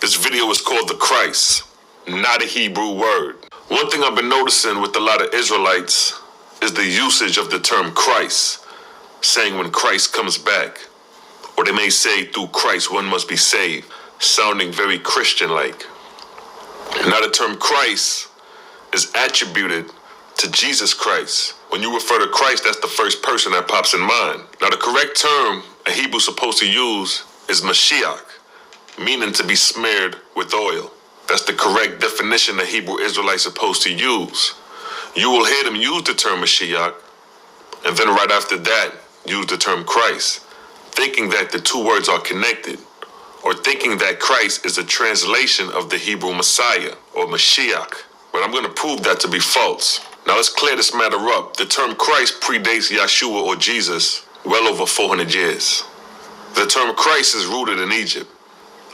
This video is called the Christ, not a Hebrew word. One thing I've been noticing with a lot of Israelites is the usage of the term Christ, saying when Christ comes back. Or they may say through Christ one must be saved, sounding very Christian-like. Now the term Christ is attributed to Jesus Christ. When you refer to Christ, that's the first person that pops in mind. Now the correct term a Hebrew's supposed to use is Mashiach, meaning to be smeared with oil. That's the correct definition a Hebrew Israelite's supposed to use. You will hear them use the term Mashiach, and then right after that, use the term Christ, thinking that the two words are connected, or thinking that Christ is a translation of the Hebrew Messiah, or Mashiach. But I'm going to prove that to be false. Now let's clear this matter up. The term Christ predates Yeshua or Jesus well over 400 years. The term Christ is rooted in Egypt.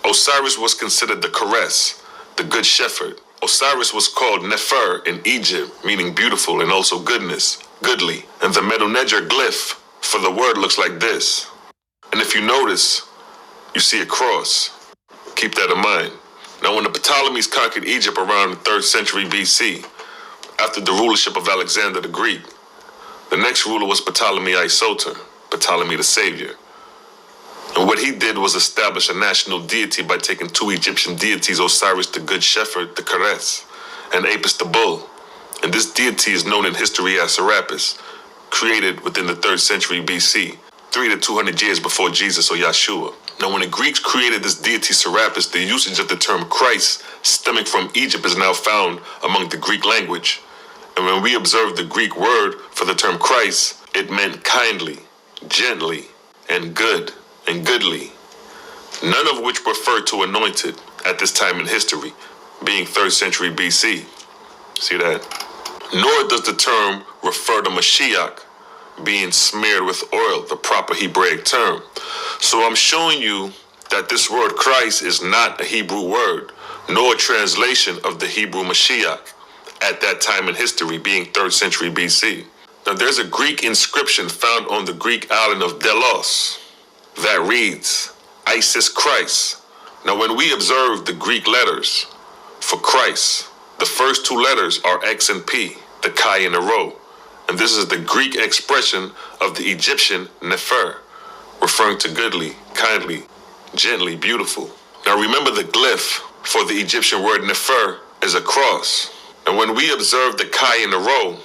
Osiris was considered the Keres, the good shepherd. Osiris was called Nefer in Egypt, meaning beautiful and also goodness, goodly. And the Medu Neter glyph for the word looks like this. And if you notice, you see a cross. Keep that in mind. Now when the Ptolemies conquered Egypt around the 3rd century BC, after the rulership of Alexander the Greek, the next ruler was Ptolemy Isoter, Ptolemy the Savior. And what he did was establish a national deity by taking two Egyptian deities, Osiris the Good Shepherd, the Keres, and Apis the Bull. And this deity is known in history as Serapis, created within the 3rd century BC, 300 to 200 years before Jesus or Yeshua. Now when the Greeks created this deity Serapis, the usage of the term Christ stemming from Egypt is now found among the Greek language. And when we observe the Greek word for the term Christ, it meant kindly, gently, and good, and goodly, none of which referred to anointed at this time in history, being 3rd century BC. See that? Nor does the term refer to Mashiach being smeared with oil, the proper Hebraic term. So I'm showing you that this word Christ is not a Hebrew word, nor a translation of the Hebrew Mashiach at that time in history, being 3rd century BC. Now there's a Greek inscription found on the Greek island of Delos that reads, Isis Christ. Now when we observe the Greek letters for Christ, the first two letters are X and P, the Chi and the Rho. And this is the Greek expression of the Egyptian Nefer, referring to goodly, kindly, gently, beautiful. Now remember the glyph for the Egyptian word Nefer is a cross. And when we observe the Chi and the Rho,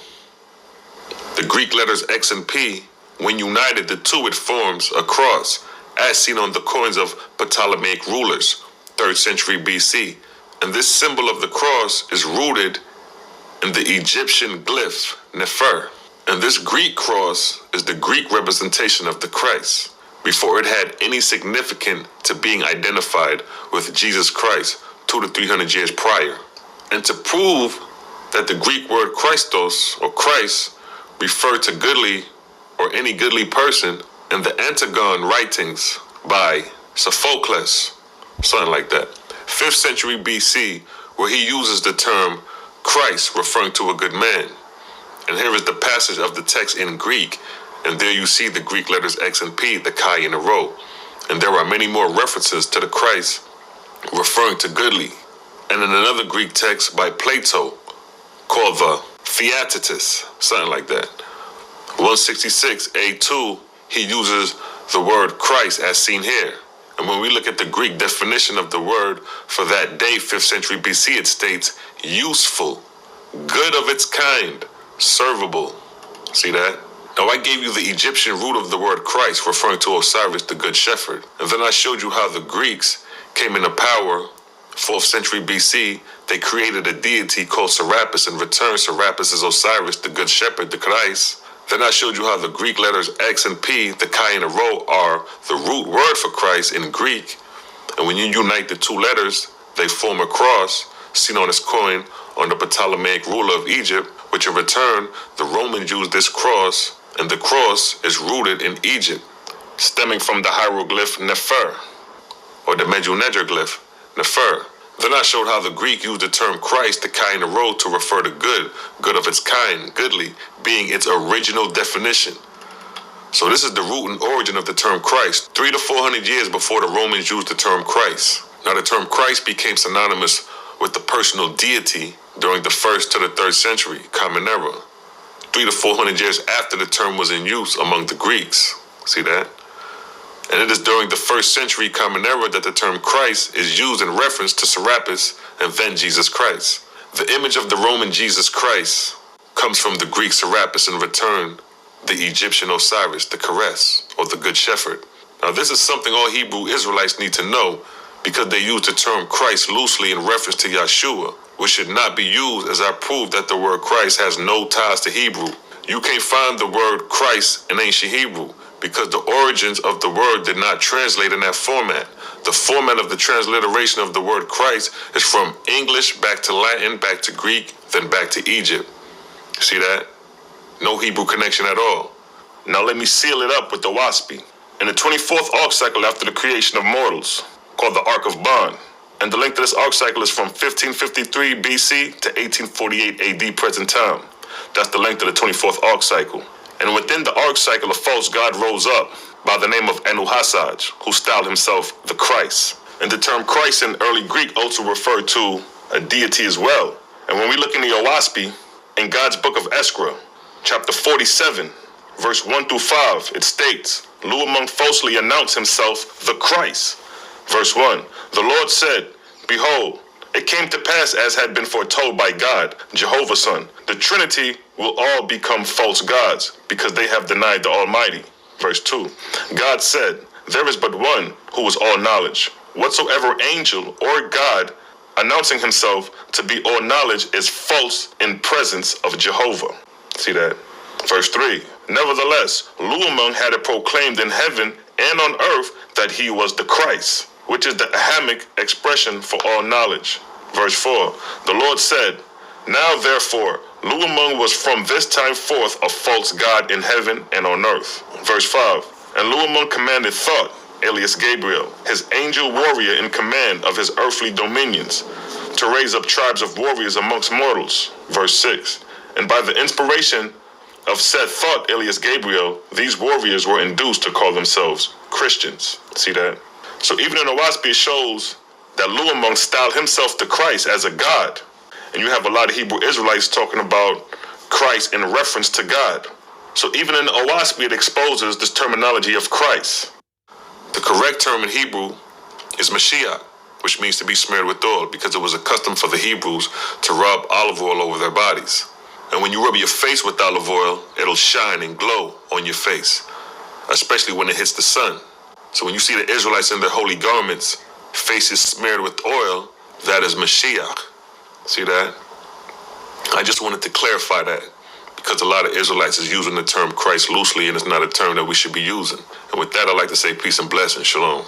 the Greek letters X and P, when united, the two, it forms a cross, as seen on the coins of Ptolemaic rulers, 3rd century BC. And this symbol of the cross is rooted in the Egyptian glyph, Nefer. And this Greek cross is the Greek representation of the Christ, before it had any significance to being identified with Jesus Christ 200 to 300 years prior. And to prove that the Greek word Christos, or Christ, referred to goodly or any goodly person, in the Antigone writings by Sophocles, something like that, 5th century BC, where he uses the term Christ referring to a good man. And here is the passage of the text in Greek, and there you see the Greek letters X and P, the Chi and the Rho. And there are many more references to the Christ referring to goodly. And in another Greek text by Plato called the Theaetetus, something like that, 166a2, he uses the word Christ as seen here. And when we look at the Greek definition of the word for that day, 5th century BC, it states useful, good of its kind, servable. See that? Now I gave you the Egyptian root of the word Christ, referring to Osiris, the good shepherd. And then I showed you how the Greeks came into power, 4th century BC. They created a deity called Serapis. In return, Serapis is Osiris, the good shepherd, the Christ. Then I showed you how the Greek letters X and P, the Chi and the Rho, are the root word for Christ in Greek. And when you unite the two letters, they form a cross, seen on this coin on the Ptolemaic ruler of Egypt, which in return, the Romans used this cross, and the cross is rooted in Egypt, stemming from the hieroglyph Nefer, or the Medu Neter glyph, Nefer. Then I showed how the Greek used the term Christ, the Chi and the Rho, to refer to good, good of its kind, goodly, being its original definition. So this is the root and origin of the term Christ, 300 to 400 years before the Romans used the term Christ. Now the term Christ became synonymous with the personal deity during the 1st to the 3rd century Common Era, 300 to 400 years after the term was in use among the Greeks. See that? And it is during the 1st century Common Era that the term Christ is used in reference to Serapis and then Jesus Christ. The image of the Roman Jesus Christ comes from the Greek Serapis, and in return, the Egyptian Osiris, the Keres, or the Good Shepherd. Now this is something all Hebrew Israelites need to know, because they use the term Christ loosely in reference to Yeshua, which should not be used, as I proved that the word Christ has no ties to Hebrew. You can't find the word Christ in ancient Hebrew, because the origins of the word did not translate in that format. The format of the transliteration of the word Christ is from English back to Latin, back to Greek, then back to Egypt. See that? No Hebrew connection at all. Now let me seal it up with the WASPI. In the 24th arc cycle after the creation of mortals, called the Ark of Bond, and the length of this arc cycle is from 1553 BC to 1848 AD present time. That's the length of the 24th arc cycle. And within the arc cycle, a false god rose up by the name of Anuhasaj, who styled himself the Christ. And the term Christ in early Greek also referred to a deity as well. And when we look in the Owaspi, in God's book of Esra, chapter 47, verse 1 through 5, it states, Luamung falsely announced himself the Christ. Verse 1, the Lord said, Behold, it came to pass as had been foretold by God, Jehovah's Son. The Trinity will all become false gods, because they have denied the Almighty. Verse 2, God said, There is but one who is all knowledge. Whatsoever angel or God announcing himself to be all knowledge is false in presence of Jehovah. See that? Verse 3, Nevertheless, Luamung had it proclaimed in heaven and on earth that he was the Christ, which is the Ahamic expression for all knowledge. Verse 4, the Lord said, Now therefore, Luamung was from this time forth a false god in heaven and on earth. Verse 5, and Luamung commanded Thoth, alias Gabriel, his angel warrior in command of his earthly dominions, to raise up tribes of warriors amongst mortals. Verse 6, and by the inspiration of said Thoth, alias Gabriel, these warriors were induced to call themselves Christians. See that? So even in Owaspi, it shows that Luamung styled himself the Christ as a god. And you have a lot of Hebrew Israelites talking about Christ in reference to God. So even in the Owaspi, it exposes this terminology of Christ. The correct term in Hebrew is Mashiach, which means to be smeared with oil, because it was a custom for the Hebrews to rub olive oil over their bodies. And when you rub your face with olive oil, it'll shine and glow on your face, especially when it hits the sun. So when you see the Israelites in their holy garments, faces smeared with oil, that is Mashiach. See that? I just wanted to clarify that, because a lot of Israelites is using the term Christ loosely, and it's not a term that we should be using. And with that, I'd like to say peace and blessings. Shalom.